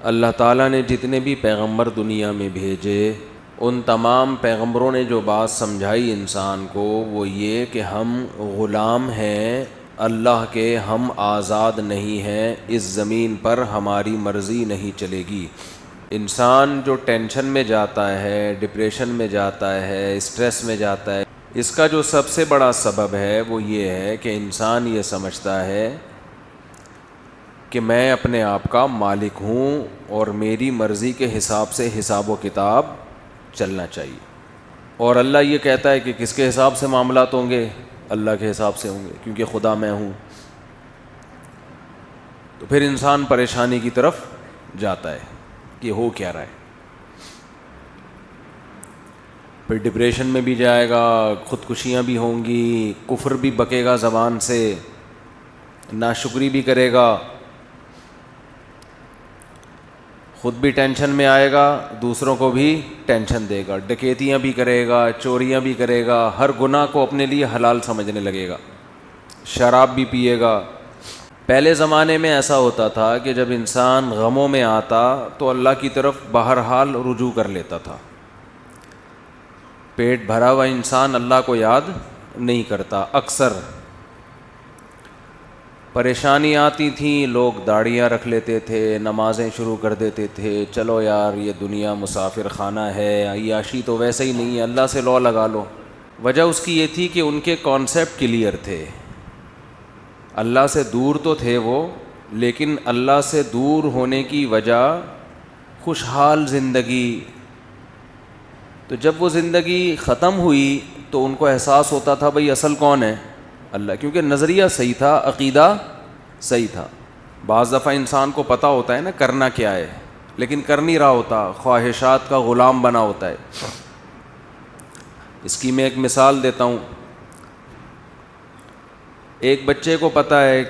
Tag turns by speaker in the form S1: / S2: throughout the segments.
S1: اللہ تعالیٰ نے جتنے بھی پیغمبر دنیا میں بھیجے ان تمام پیغمبروں نے جو بات سمجھائی انسان کو وہ یہ کہ ہم غلام ہیں اللہ کے، ہم آزاد نہیں ہیں، اس زمین پر ہماری مرضی نہیں چلے گی۔ انسان جو ٹینشن میں جاتا ہے، ڈپریشن میں جاتا ہے، اسٹریس میں جاتا ہے، اس کا جو سب سے بڑا سبب ہے وہ یہ ہے کہ انسان یہ سمجھتا ہے کہ میں اپنے آپ کا مالک ہوں اور میری مرضی کے حساب سے حساب و کتاب چلنا چاہیے۔ اور اللہ یہ کہتا ہے کہ کس کے حساب سے معاملات ہوں گے؟ اللہ کے حساب سے ہوں گے، کیونکہ خدا میں ہوں۔ تو پھر انسان پریشانی کی طرف جاتا ہے کہ ہو کیا رہا ہے، پھر ڈپریشن میں بھی جائے گا، خودکشیاں بھی ہوں گی، کفر بھی بکے گا زبان سے، ناشکری بھی کرے گا، خود بھی ٹینشن میں آئے گا، دوسروں کو بھی ٹینشن دے گا، ڈکیتیاں بھی کرے گا، چوریاں بھی کرے گا، ہر گناہ کو اپنے لیے حلال سمجھنے لگے گا، شراب بھی پیے گا۔ پہلے زمانے میں ایسا ہوتا تھا کہ جب انسان غموں میں آتا تو اللہ کی طرف بہرحال رجوع کر لیتا تھا۔ پیٹ بھرا ہوا انسان اللہ کو یاد نہیں کرتا، اکثر پریشانی آتی تھیں، لوگ داڑھیاں رکھ لیتے تھے، نمازیں شروع کر دیتے تھے، چلو یار یہ دنیا مسافر خانہ ہے، عیاشی تو ویسے ہی نہیں ہے، اللہ سے لو لگا لو۔ وجہ اس کی یہ تھی کہ ان کے کانسیپٹ کلیئر تھے، اللہ سے دور تو تھے وہ، لیکن اللہ سے دور ہونے کی وجہ خوشحال زندگی۔ تو جب وہ زندگی ختم ہوئی تو ان کو احساس ہوتا تھا بھئی اصل کون ہے؟ اللہ، کیونکہ نظریہ صحیح تھا، عقیدہ صحیح تھا۔ بعض دفعہ انسان کو پتہ ہوتا ہے نا کرنا کیا ہے، لیکن کر نہیں رہا ہوتا، خواہشات کا غلام بنا ہوتا ہے۔ اس کی میں ایک مثال دیتا ہوں۔ ایک بچے کو پتہ ہے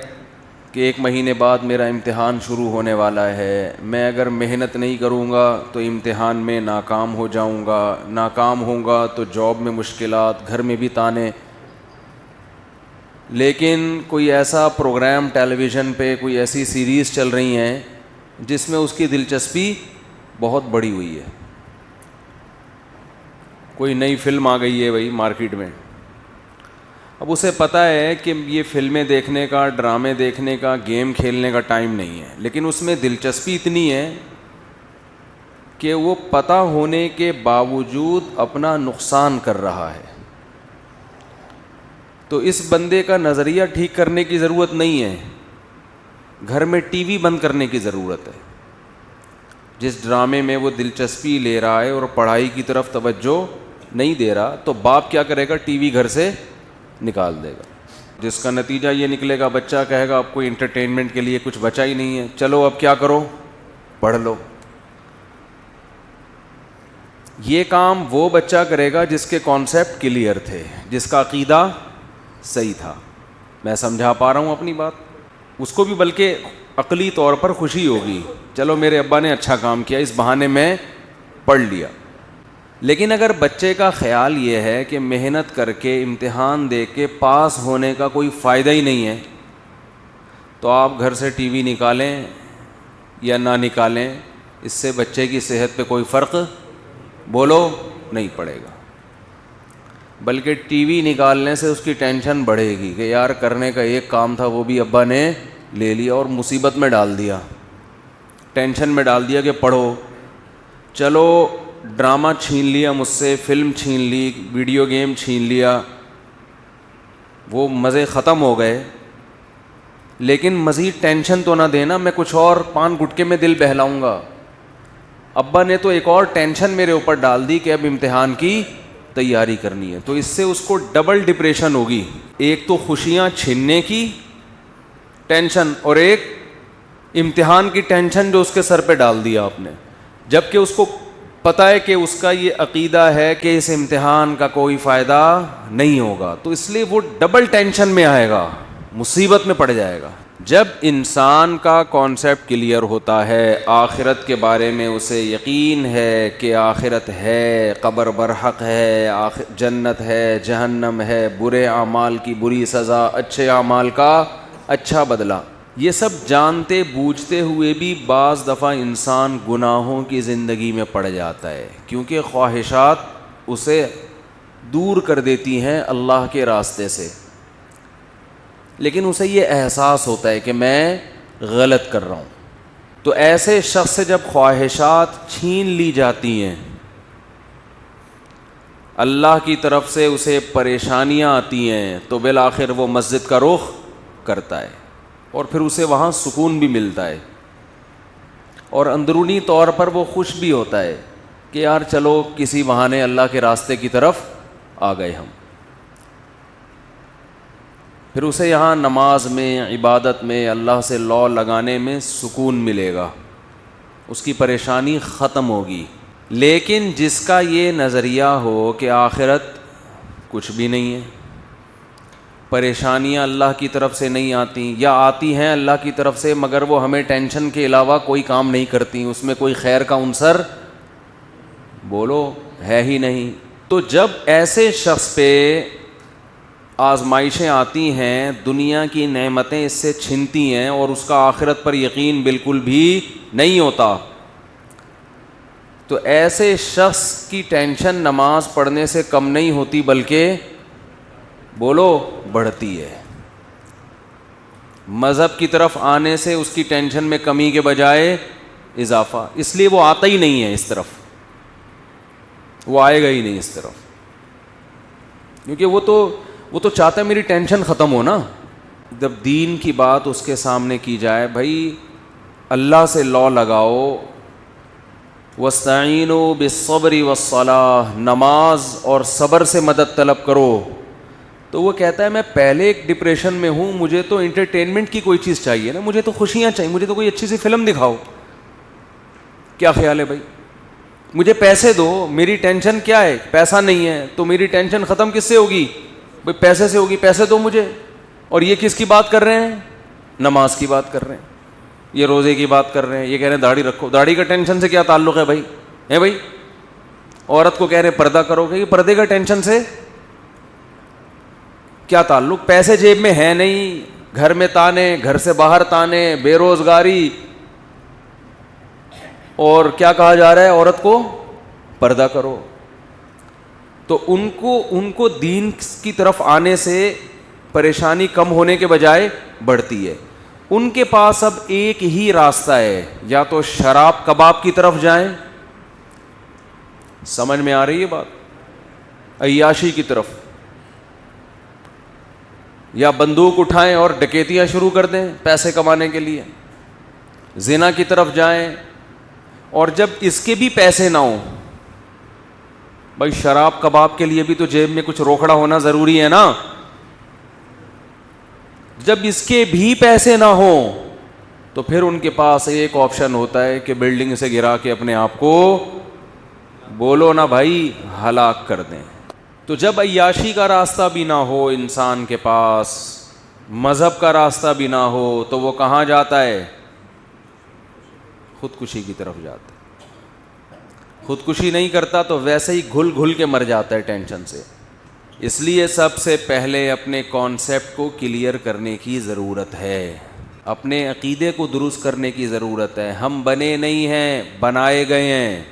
S1: کہ 1 مہینے بعد میرا امتحان شروع ہونے والا ہے، میں اگر محنت نہیں کروں گا تو امتحان میں ناکام ہو جاؤں گا، ناکام ہوں گا تو جاب میں مشکلات، گھر میں بھی تانے۔ لیکن کوئی ایسا پروگرام ٹیلی ویژن پہ، کوئی ایسی سیریز چل رہی ہیں جس میں اس کی دلچسپی بہت بڑی ہوئی ہے، کوئی نئی فلم آ گئی ہے بھائی مارکیٹ میں، اب اسے پتہ ہے کہ یہ فلمیں دیکھنے کا، ڈرامے دیکھنے کا، گیم کھیلنے کا ٹائم نہیں ہے، لیکن اس میں دلچسپی اتنی ہے کہ وہ پتہ ہونے کے باوجود اپنا نقصان کر رہا ہے۔ تو اس بندے کا نظریہ ٹھیک کرنے کی ضرورت نہیں ہے، گھر میں ٹی وی بند کرنے کی ضرورت ہے۔ جس ڈرامے میں وہ دلچسپی لے رہا ہے اور پڑھائی کی طرف توجہ نہیں دے رہا تو باپ کیا کرے گا؟ ٹی وی گھر سے نکال دے گا، جس کا نتیجہ یہ نکلے گا بچہ کہے گا اب کوئی انٹرٹینمنٹ کے لیے کچھ بچا ہی نہیں ہے، چلو اب کیا کرو؟ پڑھ لو۔ یہ کام وہ بچہ کرے گا جس کے کانسیپٹ کلیئر تھے، جس کا عقیدہ صحیح تھا۔ میں سمجھا پا رہا ہوں اپنی بات؟ اس کو بھی بلکہ عقلی طور پر خوشی ہوگی، چلو میرے ابا نے اچھا کام کیا، اس بہانے میں پڑھ لیا۔ لیکن اگر بچے کا خیال یہ ہے کہ محنت کر کے امتحان دے کے پاس ہونے کا کوئی فائدہ ہی نہیں ہے، تو آپ گھر سے ٹی وی نکالیں یا نہ نکالیں، اس سے بچے کی صحت پہ کوئی فرق بولو نہیں پڑے گا، بلکہ ٹی وی نکالنے سے اس کی ٹینشن بڑھے گی کہ یار کرنے کا ایک کام تھا وہ بھی ابا نے لے لیا اور مصیبت میں ڈال دیا، ٹینشن میں ڈال دیا کہ پڑھو۔ چلو ڈرامہ چھین لیا مجھ سے، فلم چھین لی، ویڈیو گیم چھین لیا، وہ مزے ختم ہو گئے، لیکن مزید ٹینشن تو نہ دینا، میں کچھ اور پان گٹکے میں دل بہلاؤں گا۔ ابا نے تو ایک اور ٹینشن میرے اوپر ڈال دی کہ اب امتحان کی تیاری کرنی ہے، تو اس سے اس کو ڈبل ڈپریشن ہوگی، ایک تو خوشیاں چھیننے کی ٹینشن اور ایک امتحان کی ٹینشن جو اس کے سر پہ ڈال دیا آپ نے، جبکہ اس کو پتہ ہے کہ اس کا یہ عقیدہ ہے کہ اس امتحان کا کوئی فائدہ نہیں ہوگا، تو اس لیے وہ ڈبل ٹینشن میں آئے گا، مصیبت میں پڑ جائے گا۔ جب انسان کا کانسیپٹ کلیئر ہوتا ہے، آخرت کے بارے میں اسے یقین ہے کہ آخرت ہے، قبر برحق ہے، جنت ہے، جہنم ہے، برے اعمال کی بری سزا، اچھے اعمال کا اچھا بدلہ، یہ سب جانتے بوجھتے ہوئے بھی بعض دفعہ انسان گناہوں کی زندگی میں پڑ جاتا ہے، کیونکہ خواہشات اسے دور کر دیتی ہیں اللہ کے راستے سے، لیکن اسے یہ احساس ہوتا ہے کہ میں غلط کر رہا ہوں۔ تو ایسے شخص سے جب خواہشات چھین لی جاتی ہیں، اللہ کی طرف سے اسے پریشانیاں آتی ہیں، تو بالآخر وہ مسجد کا رخ کرتا ہے، اور پھر اسے وہاں سکون بھی ملتا ہے، اور اندرونی طور پر وہ خوش بھی ہوتا ہے کہ یار چلو کسی بہانے اللہ کے راستے کی طرف آ گئے ہم۔ پھر اسے یہاں نماز میں، عبادت میں، اللہ سے لو لگانے میں سکون ملے گا، اس کی پریشانی ختم ہوگی۔ لیکن جس کا یہ نظریہ ہو کہ آخرت کچھ بھی نہیں ہے، پریشانیاں اللہ کی طرف سے نہیں آتی، یا آتی ہیں اللہ کی طرف سے مگر وہ ہمیں ٹینشن کے علاوہ کوئی کام نہیں کرتی، اس میں کوئی خیر کا عنصر بولو ہے ہی نہیں، تو جب ایسے شخص پہ آزمائشیں آتی ہیں، دنیا کی نعمتیں اس سے چھنتی ہیں، اور اس کا آخرت پر یقین بالکل بھی نہیں ہوتا، تو ایسے شخص کی ٹینشن نماز پڑھنے سے کم نہیں ہوتی بلکہ بولو بڑھتی ہے۔ مذہب کی طرف آنے سے اس کی ٹینشن میں کمی کے بجائے اضافہ، اس لیے وہ آتا ہی نہیں ہے اس طرف، وہ آئے گا ہی نہیں اس طرف، کیونکہ وہ تو چاہتا ہے میری ٹینشن ختم ہو نا۔ جب دین کی بات اس کے سامنے کی جائے، بھائی اللہ سے لو لگاؤ، وَاسْتَعِينُوا بِالصَّبْرِ وَالصَّلَاةِ، نماز اور صبر سے مدد طلب کرو، تو وہ کہتا ہے میں پہلے ایک ڈپریشن میں ہوں، مجھے تو انٹرٹینمنٹ کی کوئی چیز چاہیے نا، مجھے تو خوشیاں چاہیے، مجھے تو کوئی اچھی سی فلم دکھاؤ۔ کیا خیال ہے بھائی؟ مجھے پیسے دو، میری ٹینشن کیا ہے؟ پیسہ نہیں ہے، تو میری ٹینشن ختم کس سے ہوگی؟ بھائی پیسے سے ہوگی، پیسے دو مجھے۔ اور یہ کس کی بات کر رہے ہیں؟ نماز کی بات کر رہے ہیں، یہ روزے کی بات کر رہے ہیں، یہ کہہ رہے ہیں داڑھی رکھو۔ داڑھی کا ٹینشن سے کیا تعلق ہے بھائی؟ ہے بھائی؟ عورت کو کہہ رہے ہیں پردہ کرو، کہ یہ پردے کا ٹینشن سے کیا تعلق؟ پیسے جیب میں ہے نہیں، گھر میں تانے، گھر سے باہر تانے، بے روزگاری، اور کیا کہا جا رہا ہے عورت کو؟ پردہ کرو۔ تو ان کو دین کی طرف آنے سے پریشانی کم ہونے کے بجائے بڑھتی ہے۔ ان کے پاس اب ایک ہی راستہ ہے، یا تو شراب کباب کی طرف جائیں، سمجھ میں آ رہی ہے بات؟ عیاشی کی طرف، یا بندوق اٹھائیں اور ڈکیتیاں شروع کر دیں پیسے کمانے کے لیے، زنا کی طرف جائیں، اور جب اس کے بھی پیسے نہ ہوں، بھائی شراب کباب کے لیے بھی تو جیب میں کچھ روکڑا ہونا ضروری ہے نا، جب اس کے بھی پیسے نہ ہوں تو پھر ان کے پاس ایک آپشن ہوتا ہے کہ بلڈنگ سے گرا کے اپنے آپ کو بولو نا بھائی ہلاک کر دیں۔ تو جب عیاشی کا راستہ بھی نہ ہو انسان کے پاس، مذہب کا راستہ بھی نہ ہو، تو وہ کہاں جاتا ہے؟ خودکشی کی طرف جاتا ہے۔ خودکشی نہیں کرتا تو ویسے ہی گھل گھل کے مر جاتا ہے ٹینشن سے۔ اس لیے سب سے پہلے اپنے کانسیپٹ کو کلیئر کرنے کی ضرورت ہے، اپنے عقیدے کو درست کرنے کی ضرورت ہے۔ ہم بنے نہیں ہیں، بنائے گئے ہیں۔